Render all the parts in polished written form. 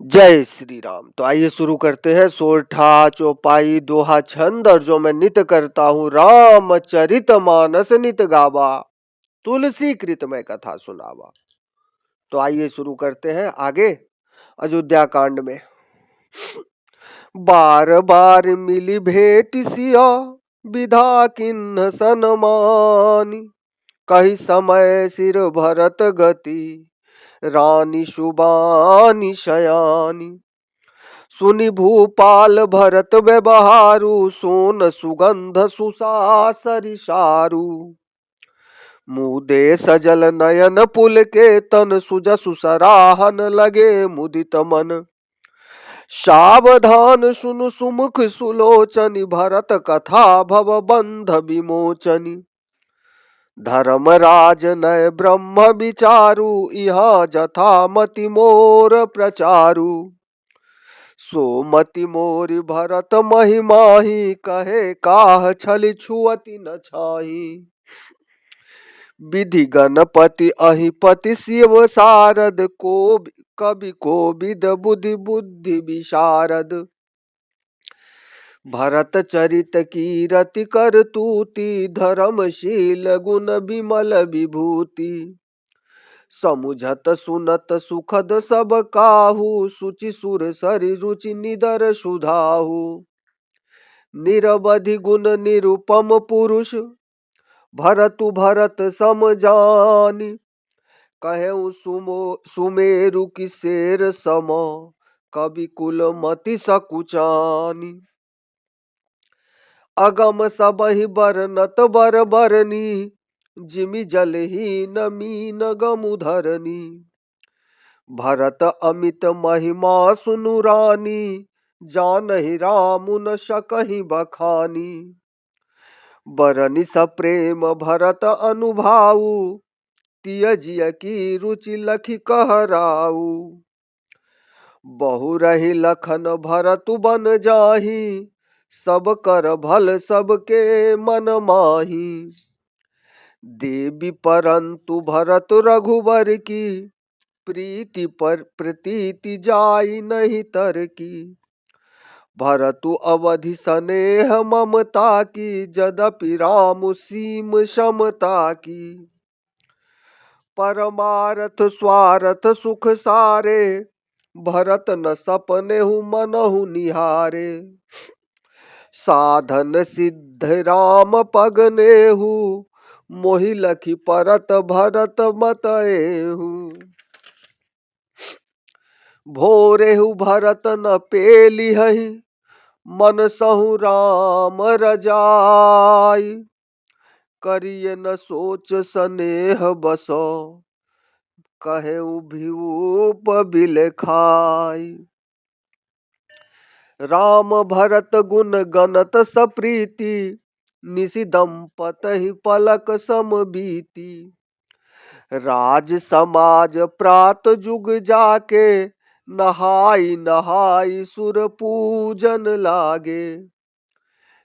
जय श्री राम। तो आइए शुरू करते हैं। सोरठा चौपाई दोहा छंद और जो मैं नित करता हूँ, रामचरित मानस नित गावा, तुलसी कृत में कथा सुनावा। तो आइए शुरू करते हैं आगे अयोध्या कांड में। बार बार मिली भेट सिया, विधा किन्ह सनमानी, कही समय सिर भरत गति, रानी शुबानी शयानी। सुनि भूपाल भरत व्यवहारु, सोन सुगंध सुसासरि सारु। मुदे सजल नयन पुल के तन, सुजसु सराहन लगे मुदित मन। सावधान सुनु सुमुख सुलोचनि, भरत कथा भव बंध विमोचनी। धर्मराज नय ब्रह्म विचारु, इहा जथा मति मोर प्रचारु। सोमति मोरि भरत महिमाही, कहे काह छल छुअति न छाही। विधि गणपति अहिपति शिव सारद, को कवि कोविद बुद्धि बुद्धि विशारद। भरत चरित कीरति कर तूति, धर्मशील गुण विमल विभूति। समुझत सुनत सुखद सब काहू, सुचि सुर सरि रुचि निदर सुधाहु। निरवधि गुण निरुपम पुरुष, भरतु भरत सम जानि। कहेउ सुमेरु की शेर सम, कवि कुल मति सकुचानी। अगम सबहि बरनत बर बरनी, जिमि जलहीन मीन गमु धरनी। भरत अमित महिमा सुनु रानी, जानहि रामु न सकहि बखानी। बरनि सप्रेम भरत अनुभाऊ, तियजिय की रुचि लखि कहराऊ। बहु रहि लखन भरतु बन जाहि, सब कर भल सबके मन माही। देवी परंतु भरत रघुबर की, प्रीति पर प्रतीति जाई नहीं तर की। भरतु अवधि स्नेह ममता की, जदपि राम सीम समता की। परमारथ स्वारथ सुख सारे, भरत न सपनेहु मनहु निहारे। साधन सिद्ध राम पगनेहु, मोहि लखि परत भरत मतएहु। भोरेहु भरत न पेलिहहि, मनसहु राम रजाई। करिय न सोच स्नेह बसो, कहेउ भूप बिलखाई। राम भरत गुण गणत सप्रीति, निसि दंपतहि पलक सम बीती। राज समाज प्रात जुग जाके, नहाई नहाई सुर पूजन लागे।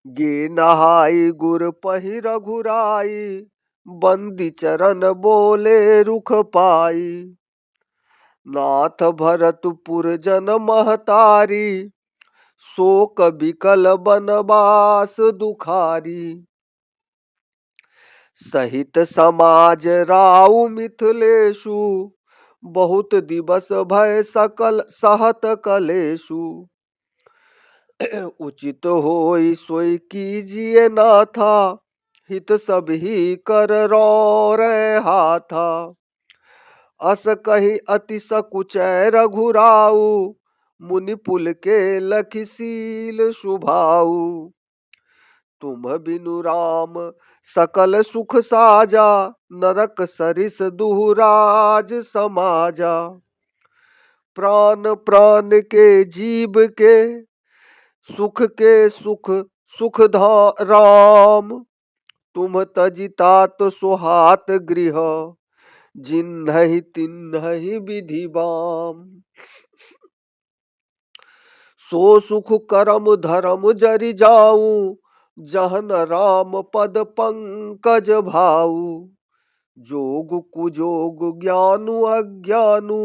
गे नहाई गुर पहि रघुराई, बंदी चरण बोले रुख पाई। नाथ भरतपुर जन महतारी, शोक बिकल बनवास दुखारी। सहित समाज राउ मिथिलेशु, बहुत दिवस भय सकल सहत कलेशु। उचित होई सोई कीजिए नाथा, हित सब ही कर रे हाथा। अस कही अति सकुचै रघुराऊ, मुनि पुल के लखिशील शुभाऊ। तुम बिनु राम सकल सुख साजा, नरक सरिस दुहुराज समाजा। प्राण प्राण के जीव के, सुख के सुख सुख राम। तुम तजितात सुहात गृह, जिन्हहि तिन्हहि विधि बाम। सो सुख करम धर्म जरि जाऊं, जहन राम पद पंकज भाऊ। जोग कुजोग ज्ञानु अज्ञानु,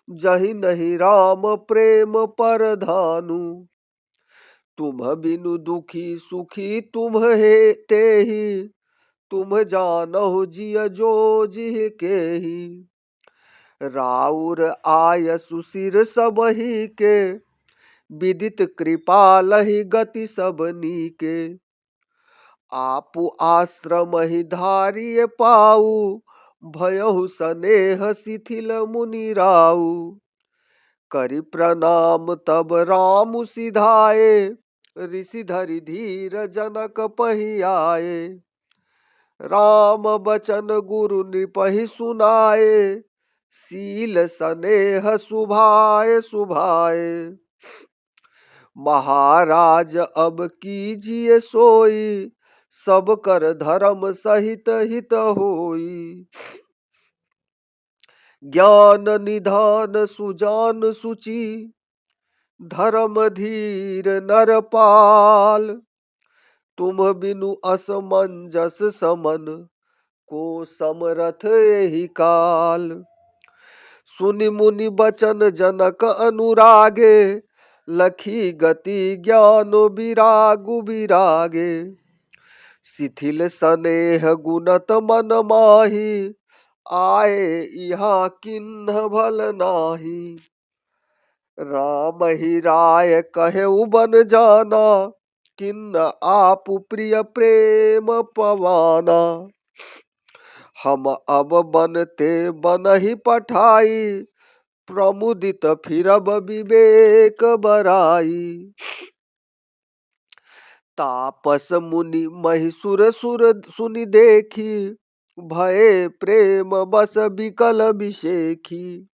जहि नहीं राम प्रेम परधानु। तुम बिनु दुखी सुखी तुम हे तेहि, तुम जानहु जिय जो जिह केहि। राउर आयसु सिर सबहि के, विदित कृपालहि गति सबनी के। आपु आश्रम ही धारिय पाऊ, भयहु सनेह शिथिल मुनि राऊ। करि प्रणाम तब राम सिधाए, ऋषि धरि धीर जनक पहि आए। राम बचन गुरु नृपहि सुनाए, शील सनेह सुभाए सुभाए। महाराज अब कीजिए सोई, सब कर धर्म सहित हित होई। ज्ञान निधान सुजान सुचि, धर्म धीर नरपाल। तुम बिनु असमंजस समन, को समरथ एहि काल। सुनि मुनि बचन जनक अनुरागे, लखी गति ज्ञान विरागु विरागे। शिथिल सनेह गुणत मन माही, आए यहाँ किन्ह भल नाही। राम ही राय कहेउ बन जाना, किन्न आपु प्रिय प्रेम पवाना। हम अब बनते बनहि पठाई, प्रमुदित फिरब विवेक बराई। तापस मुनि महिसुर सुर सुनि देखी, भये प्रेम बस बिकल बिषेखी।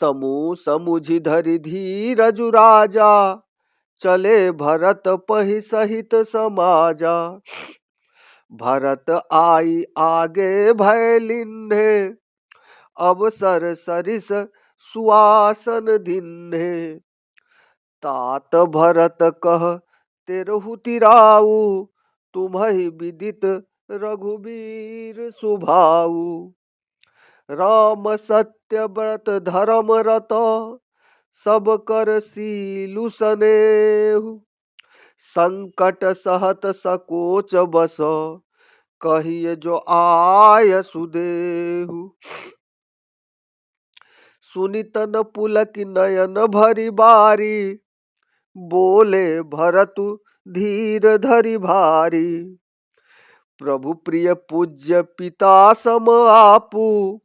समूह समुझि धरि धीरजु राजा, चले भरत पहि सहित समाजा। भरत आई आगे भय लिन्हे, अवसर सरिस सुआसन दिन्हे। तात भरत कह तेरहु तिराऊ, तुम्हि विदित रघुबीर सुभाऊ। राम सत्य व्रत धर्म रत, सब कर सीलु सनेहु। संकट सहत सकोच बस, कहिए जो आय सुदेहु। सुनि तन पुलक नयन भरि बारी, बोले भरतु धीर धरि भारी। प्रभु प्रिय पूज्य पिता सम आपू,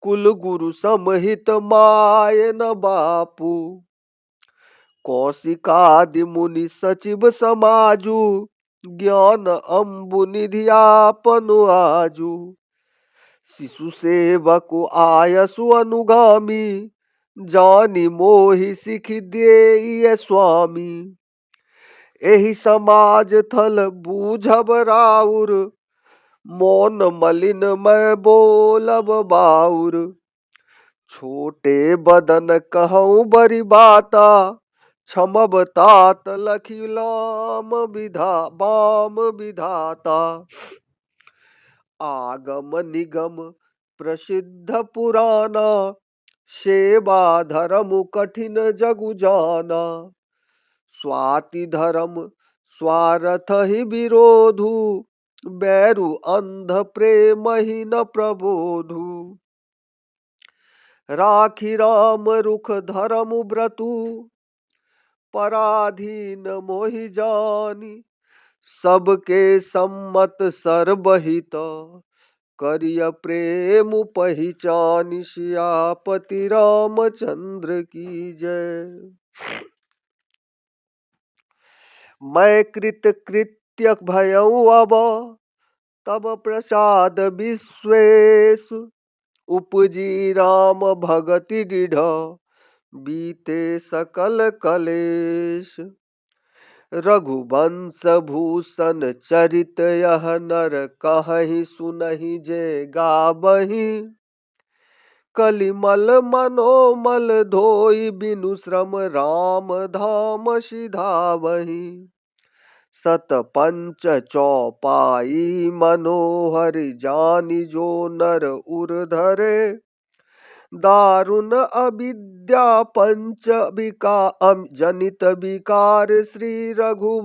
कुल गुरु समहित माय न बापू। कौशिकादि मुनि सचिव समाजु, ज्ञान अम्बु निधि आपन आजू। शिशु सेवक आयसु अनुगामी, जानि मोहि सिखि देय स्वामी। एहि समाज थल बूझब राउर, मौन मलिन मैं बोलब बाउर। छोटे बदन कहूँ बड़ी बाता, क्षमब तात लखी लाम बाम विधाता। आगम निगम प्रसिद्ध पुराना, सेवा धर्म कठिन जगु जाना। स्वाति धर्म स्वार्थ ही विरोधु, बैरु अंध प्रेम ही न प्रबोधु। राखी राम रुख धर्म व्रतु, पराधीन मोहि जानी। सबके सम्मत सर्वहित, करिय प्रेम पहिचानि। सियापति रामचंद्र की जय। मैं कृत कृत्य भयउ अब, तब प्रसाद विश्वेश। उपजी राम भगति दृढ़, बीते सकल कलेश। रघुवंश भूषण चरित यह नर कहहि सुनहि जे गावहि। कलिमल मनोमल धोई बिनु श्रम राम धाम सिधावहि। सत पंच चौपाई मनोहर जानि जो नर उर धरे। दारुण अविद्या पंच जनित विकार श्री रघु